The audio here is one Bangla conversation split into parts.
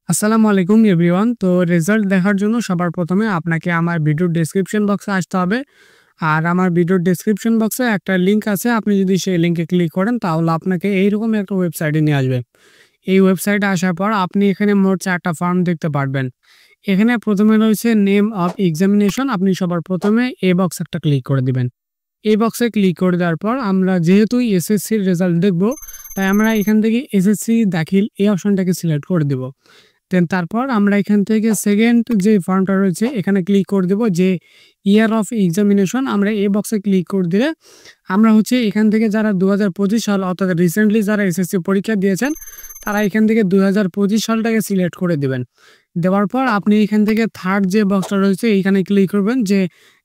আসসালামু আলাইকুম এভরিওয়ান। তো রেজাল্ট দেখার জন্য সবার প্রথমে আপনাকে আমার ভিডিওর ডেসক্রিপশন বক্সে আসতে হবে। আর আমার ভিডিওর ডেসক্রিপশন বক্সে একটা লিঙ্ক আছে। আপনি যদি সেই লিঙ্কে ক্লিক করেন তাহলে আপনাকে এইরকম একটা ওয়েবসাইটে নিয়ে আসবে। এই ওয়েবসাইটে আসার পর আপনি এখানে মোট ৪ টা ফর্ম দেখতে পারবেন। এখানে প্রথমে রয়েছে নেম অফ এক্সামিনেশন। আপনি সবার প্রথমে এই বক্স একটা ক্লিক করে দিবেন। এই বক্সে ক্লিক করে দেওয়ার পর আমরা যেহেতু এসএসসির রেজাল্ট দেখব, তাই আমরা এখান থেকে এসএসসি দাখিল এই অপশনটাকে সিলেক্ট করে দেব। তারপর আমরা এখান থেকে সেকেন্ড যে ফর্মটা রয়েছে এখানে ক্লিক করে দেব যে ইয়ার অফ এক্সামিনেশন। আমরা এই বক্সে ক্লিক করে দিলে আমরা এখান থেকে যারা ২০২৫ সাল অর্থাৎ রিসেন্টলি যারা এসএসসি পরীক্ষা দিয়েছেন তারা এখান থেকে ২০২৫ সালটাকে সিলেক্ট করে দেবেন। দেওয়ার পর আপনি এখান থেকে থার্ড যে বক্সটা রয়েছে এইখানে ক্লিক করবেন যে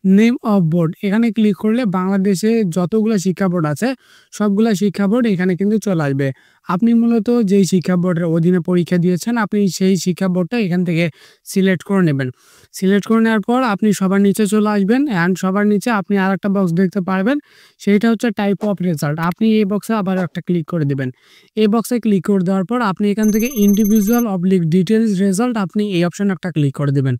নেম অফ বোর্ড। এখানে ক্লিক করলে বাংলাদেশে যতগুলো শিক্ষা বোর্ড আছে সবগুলো শিক্ষা বোর্ড এখানে কিন্তু চলে আসবে। আপনি মূলত যেই শিক্ষা বোর্ডের অধীনে পরীক্ষা দিয়েছেন আপনি সেই শিক্ষা বোর্ডটা এখান থেকে সিলেক্ট করে নেবেন। সিলেক্ট করে নেওয়ার পর আপনি সবার নিচে চলে আসবেন অ্যান্ড সবার নিচে আপনি আরেকটা বক্স দেখতে পারবেন, সেইটা হচ্ছে টাইপ অফ রেজাল্ট। আপনি এই বক্সে আবার একটা ক্লিক করে দেবেন। এই বক্সে ক্লিক করে দেওয়ার পর আপনি এখান থেকে ইন্ডিভিজুয়াল অবলিক ডিটেলস রেজাল্ট আপনি এই অপশনে একটা ক্লিক করে দেবেন।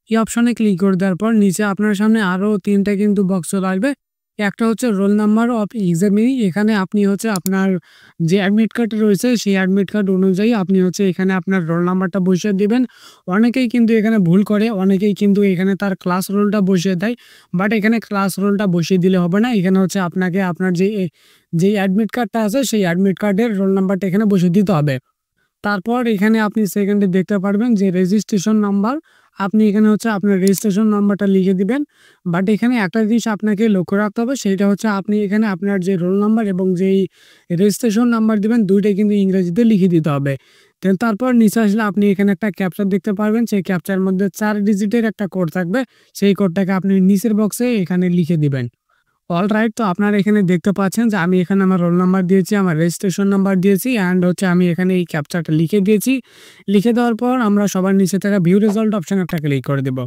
এই অপশনে ক্লিক করে দেওয়ার পর নিচে আপনার সামনে আরও ৩টা কিন্তু বক্স চলে আসবে। একটা হচ্ছে রোল নাম্বার অফ এক্সামিনি। এখানে আপনি আপনার যে অ্যাডমিট কার্ড রয়েছে সেই অ্যাডমিট কার্ড অনুযায়ী আপনি এখানে আপনার রোল নাম্বারটা বসিয়ে দিবেন। অনেকেই কিন্তু এখানে ভুল করে, অনেকেই কিন্তু এখানে তার ক্লাস রোলটা বসিয়ে দেয়, বাট এখানে ক্লাস রোলটা বসিয়ে দিলে হবে না। এখানে আপনাকে আপনার যে অ্যাডমিট কার্ডটা আছে সেই অ্যাডমিট কার্ডের রোল নাম্বারটা এখানে বসিয়ে দিতে হবে। তারপর এখানে আপনি সেকেন্ডে দেখতে পারবেন যে রেজিস্ট্রেশন নাম্বার। আপনি এখানে আপনার রেজিস্ট্রেশন নাম্বারটা লিখে দিবেন। বাট এখানে একটা জিনিস আপনাকে লক্ষ্য রাখতে হবে, সেইটা আপনি এখানে আপনার যে রোল নাম্বার এবং যেই রেজিস্ট্রেশন নাম্বার দিবেন দুইটাই কিন্তু ইংরেজিতে লিখে দিতে হবে। তারপর নিচে আসলে আপনি এখানে একটা ক্যাপচা দেখতে পারবেন। সেই ক্যাপচার মধ্যে ৪ ডিজিটের একটা কোড থাকবে। সেই কোডটাকে আপনি নিচের বক্সে এখানে লিখে দিবেন। অলরাইট, তো আপনারা এখানে দেখতে পাচ্ছেন যে আমি এখানে আমার রোল নাম্বার দিয়েছি, আমার রেজিস্ট্রেশন নাম্বার দিয়েছি অ্যান্ড আমি এখানে এই ক্যাপচারটা লিখে দিয়েছি। লিখে দেওয়ার পর আমরা সবার নিচে থাকা ভিউ রেজাল্ট অপশন একটা ক্লিক করে দেব।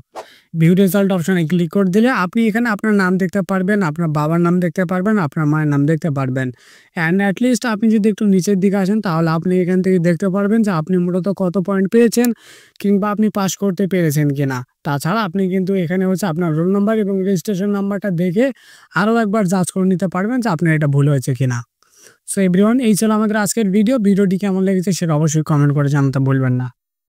ভিউ রেজাল্ট অপশনে ক্লিক করে দিলে আপনি এখানে আপনার নাম দেখতে পারবেন, আপনার বাবার নাম দেখতে পারবেন, আপনার মায়ের নাম দেখতে পারবেন। অ্যান্ড অ্যাটলিস্ট আপনি যদি একটু নিচের দিকে আসেন তাহলে আপনি এখান থেকে দেখতে পারবেন যে আপনি মূলত কত পয়েন্ট পেয়েছেন কিংবা আপনি পাস করতে পেরেছেন কিনা। তাছাড়া আপনি কিন্তু এখানে আপনার রোল নাম্বার এবং রেজিস্ট্রেশন নাম্বারটা দেখে আরও একবার যাচ করে নিতে পারবেন যে আপনার এটা ভুল হয়েছে কিনা। সো এভরিওয়ান, এই ছিল আমাদের আজকের ভিডিওটি কেমন লেগেছে সেটা অবশ্যই কমেন্ট করে জানাতে ভুলবেন না।